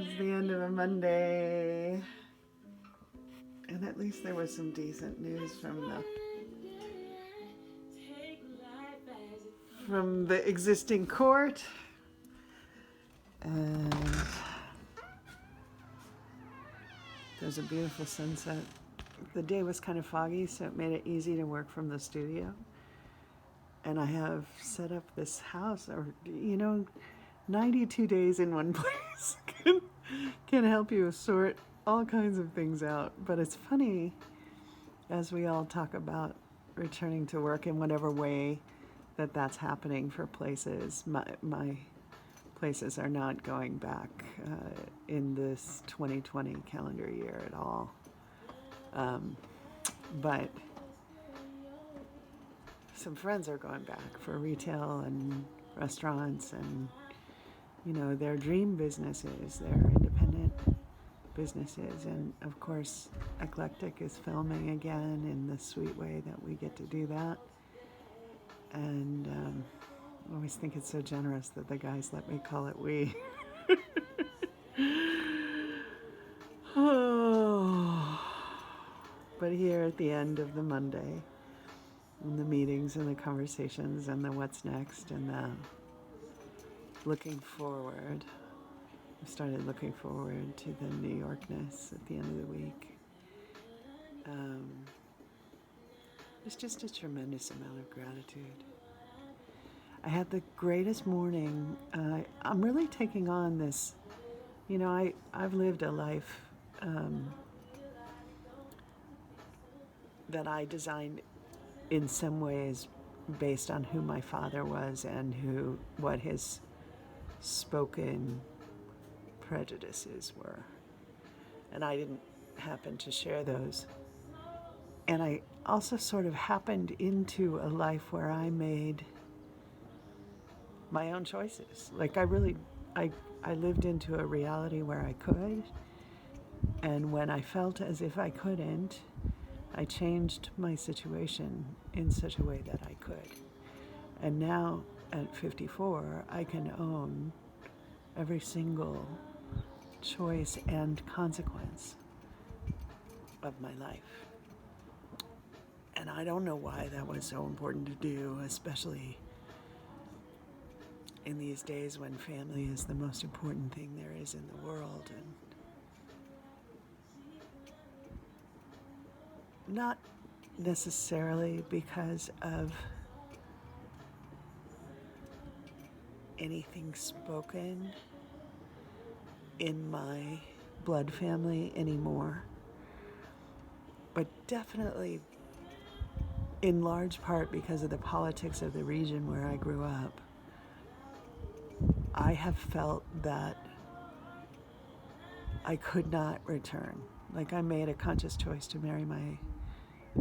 It's the end of a Monday. And at least there was some decent news from the existing court. And there's a beautiful sunset. The day was kind of foggy, so it made it easy to work from the studio. And I have set up this house, 92 days in one place can help you sort all kinds of things out. But it's funny, as we all talk about returning to work in whatever way that's happening for places. My places are not going back in this 2020 calendar year at all. But some friends are going back for retail and restaurants and, their dream businesses, their independent businesses. And of course, Eclectic is filming again in the sweet way that we get to do that. And I always think it's so generous that the guys let me call it we. Oh. But here at the end of the Monday, and the meetings and the conversations and the what's next and the looking forward, I started looking forward to the New Yorkness at the end of the week. It's just a tremendous amount of gratitude. I had the greatest morning. I'm really taking on this, I've lived a life that I designed in some ways based on who my father was and what his spoken prejudices were. And I didn't happen to share those. And I also sort of happened into a life where I made my own choices. Like I lived into a reality where I could. And when I felt as if I couldn't, I changed my situation in such a way that I could. And now at 54, I can own every single choice and consequence of my life. And I don't know why that was so important to do, especially in these days when family is the most important thing there is in the world. And not necessarily because of anything spoken in my blood family anymore, but definitely in large part because of the politics of the region where I grew up. I have felt that I could not return. Like I made a conscious choice to marry my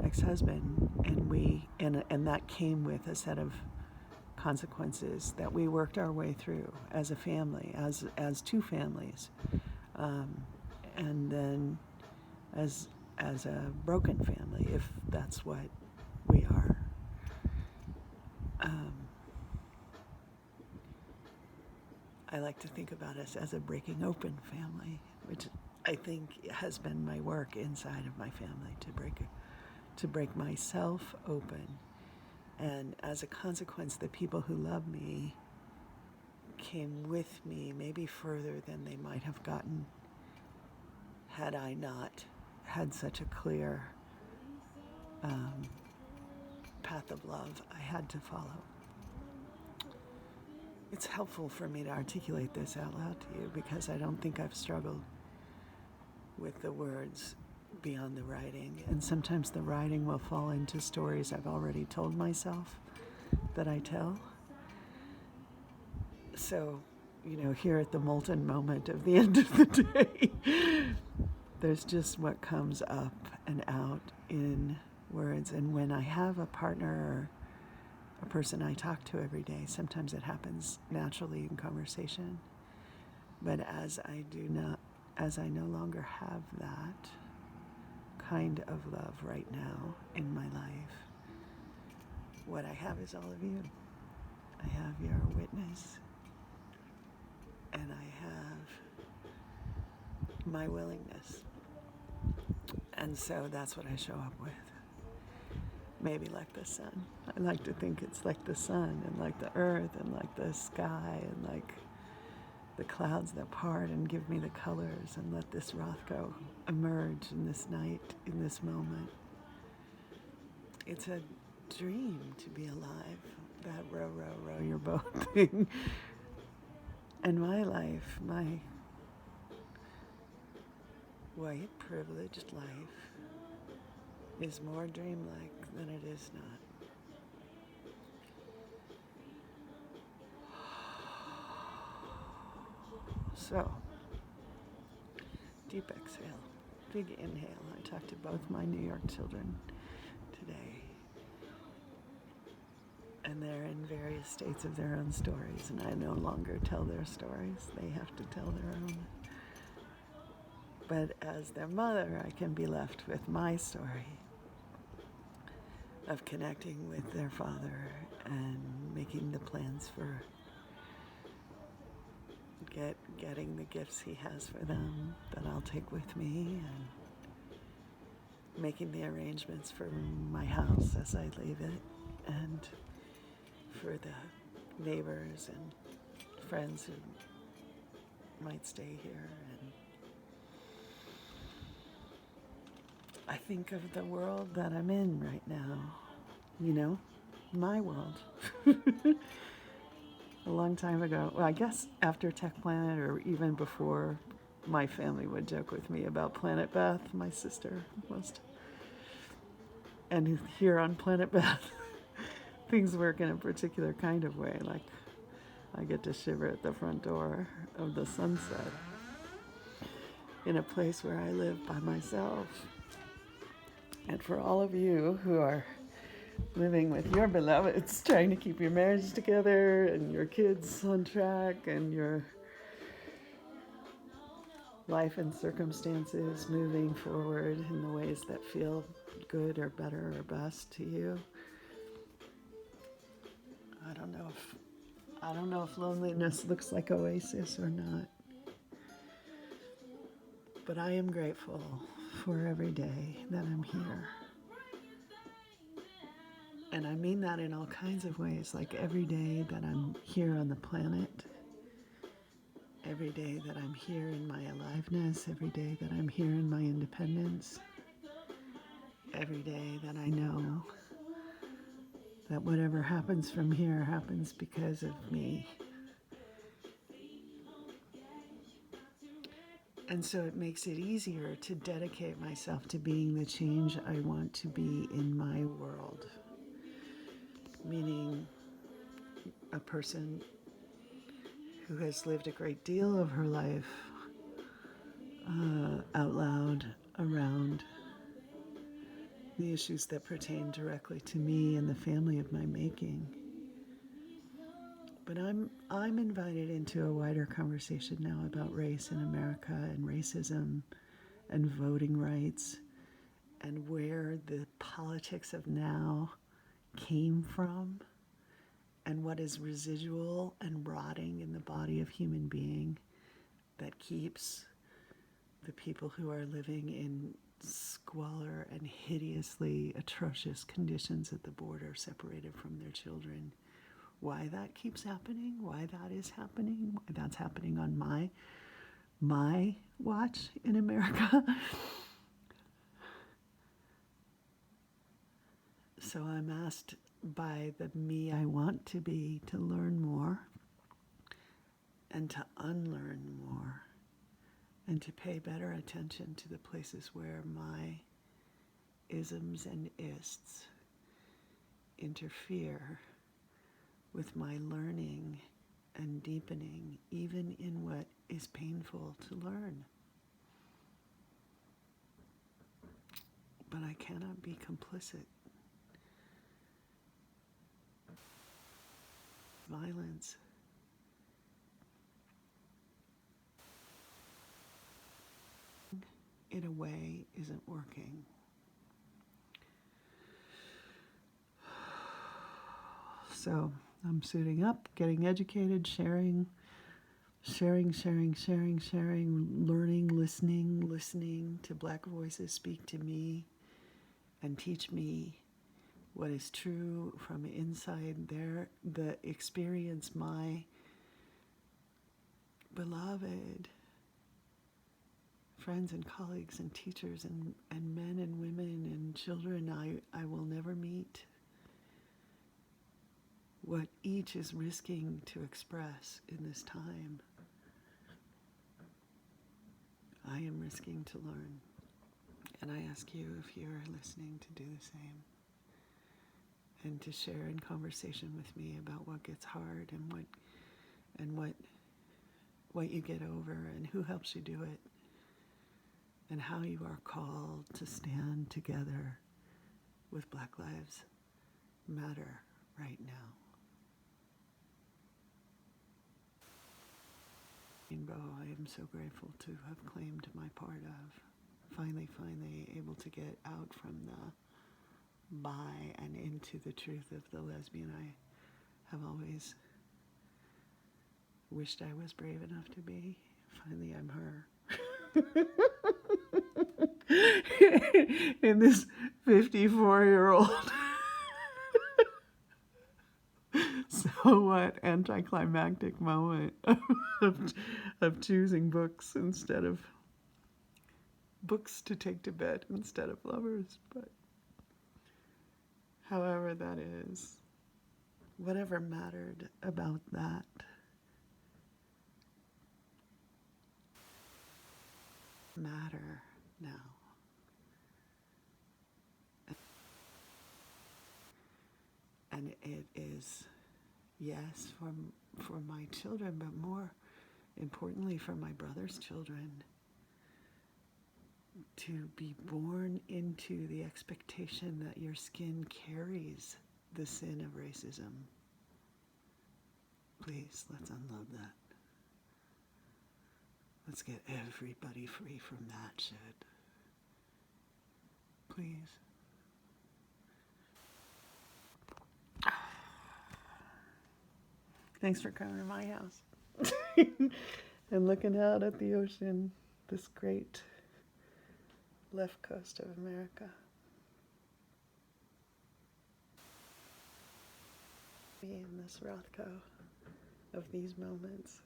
ex-husband, and that came with a set of consequences that we worked our way through as a family, as two families, and then as a broken family, if that's what we are. I like to think about us as a breaking open family, which I think has been my work inside of my family, to break myself open. And as a consequence, the people who love me came with me maybe further than they might have gotten had I not had such a clear path of love I had to follow. It's helpful for me to articulate this out loud to you because I don't think I've struggled with the words beyond the writing. And sometimes the writing will fall into stories I've already told myself that I tell. So, here at the molten moment of the end of the day, there's just what comes up and out in words. And when I have a partner or a person I talk to every day, sometimes it happens naturally in conversation. But as I no longer have that kind of love right now in my life, what I have is all of you. I have your witness, and I have my willingness. And so that's what I show up with. Maybe like the sun. I like to think it's like the sun and like the earth and like the sky and like the clouds that part and give me the colors and let this Rothko emerge in this night, in this moment. It's a dream to be alive, that row, row, row your boat thing. And my life, my white, privileged life, is more dreamlike than it is not. So, deep exhale, big inhale. I talked to both my New York children today. And they're in various states of their own stories, and I no longer tell their stories. They have to tell their own. But as their mother, I can be left with my story of connecting with their father and making the plans for getting the gifts he has for them that I'll take with me, and making the arrangements for my house as I leave it, and for the neighbors and friends who might stay here. And I think of the world that I'm in right now, my world. A long time ago, well, I guess after Tech Planet, or even before, my family would joke with me about Planet Beth, my sister most. And here on Planet Beth, things work in a particular kind of way. Like, I get to shiver at the front door of the sunset in a place where I live by myself. And for all of you who are living with your beloveds, trying to keep your marriage together and your kids on track and your life and circumstances moving forward in the ways that feel good or better or best to you, I don't know if loneliness looks like oasis or not. But I am grateful for every day that I'm here. And I mean that in all kinds of ways, like every day that I'm here on the planet, every day that I'm here in my aliveness, every day that I'm here in my independence, every day that I know that whatever happens from here happens because of me. And so it makes it easier to dedicate myself to being the change I want to be in my world. Meaning a person who has lived a great deal of her life out loud around the issues that pertain directly to me and the family of my making. But I'm invited into a wider conversation now about race in America and racism and voting rights and where the politics of now came from and what is residual and rotting in the body of human being that keeps the people who are living in squalor and hideously atrocious conditions at the border separated from their children. Why that keeps happening, why that is happening, why that's happening on my watch in America. So I'm asked by the me I want to be to learn more and to unlearn more and to pay better attention to the places where my isms and ists interfere with my learning and deepening, even in what is painful to learn. But I cannot be complicit. Violence in a way isn't working. So I'm suiting up, getting educated, sharing sharing, learning, listening to Black voices speak to me and teach me what is true from inside the experience my beloved friends and colleagues and teachers and men and women and children I will never meet, what each is risking to express in this time. I am risking to learn. And I ask you, if you're listening, to do the same. And to share in conversation with me about what gets hard and what you get over and who helps you do it. And how you are called to stand together with Black Lives Matter right now. Rainbow, I am so grateful to have claimed my part of. Finally able to get out from the bi and into the truth of the lesbian I have always wished I was brave enough to be. Finally, I'm her. In this 54-year-old somewhat anticlimactic moment of choosing books instead of books to take to bed instead of lovers. But however that is, whatever mattered about that matter now. And it is, yes, for my children, but more importantly for my brother's children, to be born into the expectation that your skin carries the sin of racism. Please, let's unload that. Let's get everybody free from that shit. Please. Thanks for coming to my house and looking out at the ocean, this great left coast of America. Be in this Rothko of these moments.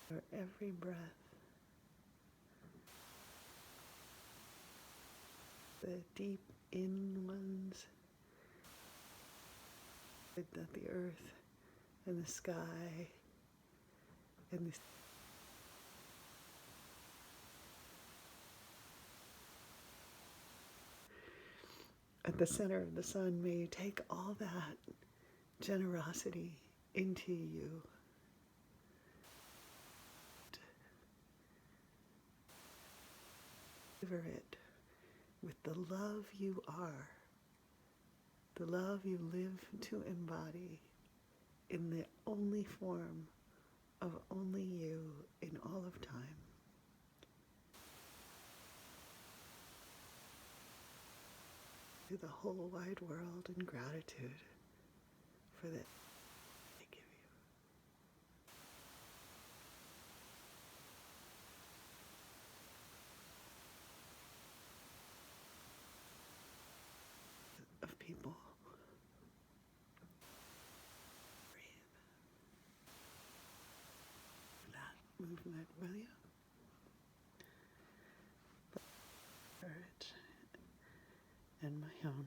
For every breath, the deep in ones, that the earth and the sky and the at the center of the sun, may you take all that generosity into you. Deliver it with the love you are, the love you live to embody in the only form of only you in all of time. To the whole wide world in gratitude for that I give you. Of people. Breathe. That movement, will you? Courage and my own.